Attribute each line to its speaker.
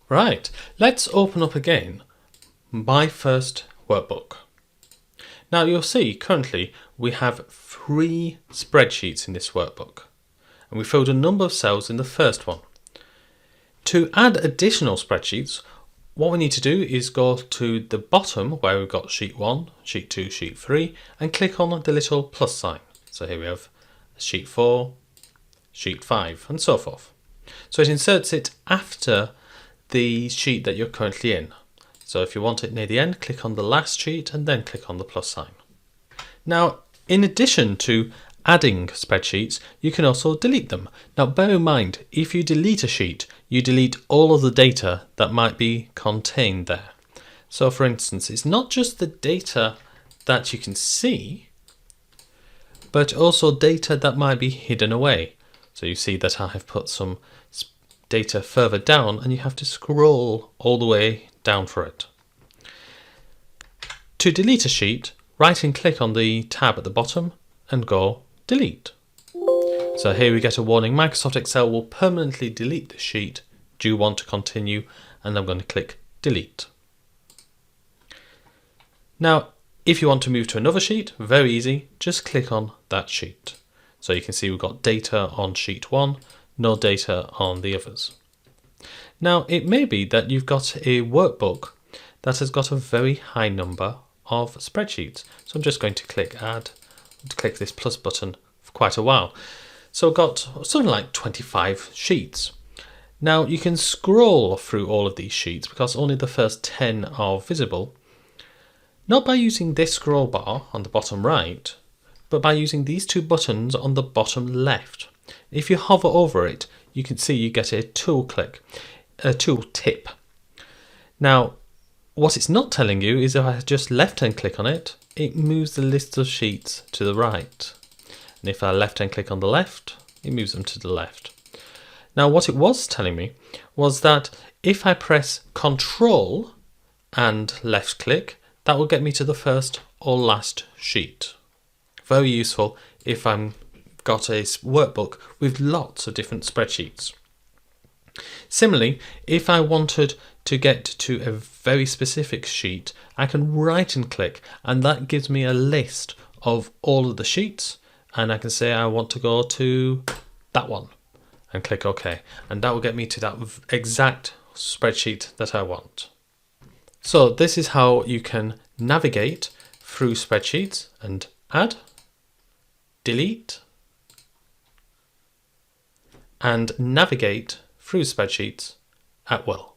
Speaker 1: Right, let's open up again my first workbook. Now you'll see currently we have 3 spreadsheets in this workbook, and we filled a number of cells in the first one. To add additional spreadsheets, what we need to do is go to the bottom where we've got sheet 1, sheet 2, sheet 3 and click on the little plus sign. So here we have sheet 4, sheet 5 and so forth. So it inserts it after the sheet that you're currently in. So if you want it near the end, click on the last sheet and then click on the plus sign. Now, in addition to adding spreadsheets, you can also delete them. Now, bear in mind, if you delete a sheet, you delete all of the data that might be contained there. So for instance, it's not just the data that you can see, but also data that might be hidden away. So you see that I have put some data further down and you have to scroll all the way down for it. To delete a sheet, right and click on the tab at the bottom and go delete. So here we get a warning, Microsoft Excel will permanently delete the sheet. Do you want to continue? And I'm going to click delete. Now, if you want to move to another sheet, very easy, just click on that sheet. So you can see we've got data on sheet 1, no data on the others. Now, it may be that you've got a workbook that has got a very high number of spreadsheets. So I'm just going to click add, click this plus button for quite a while. So I've got something like 25 sheets. Now you can scroll through all of these sheets because only the first 10 are visible, not by using this scroll bar on the bottom right, but by using these 2 buttons on the bottom left. If you hover over it, you can see you get a tool tip. Now, what it's not telling you is if I just left hand click on it, it moves the list of sheets to the right. And if I left hand click on the left, it moves them to the left. Now, what it was telling me was that if I press Control and left click, that will get me to the first or last sheet. Very useful if I'm got a workbook with lots of different spreadsheets. Similarly, if I wanted to get to a very specific sheet, I can right and click and that gives me a list of all of the sheets, and I can say I want to go to that one and click OK, and that will get me to that exact spreadsheet that I want. So this is how you can navigate through spreadsheets and add, delete, and navigate through spreadsheets at will.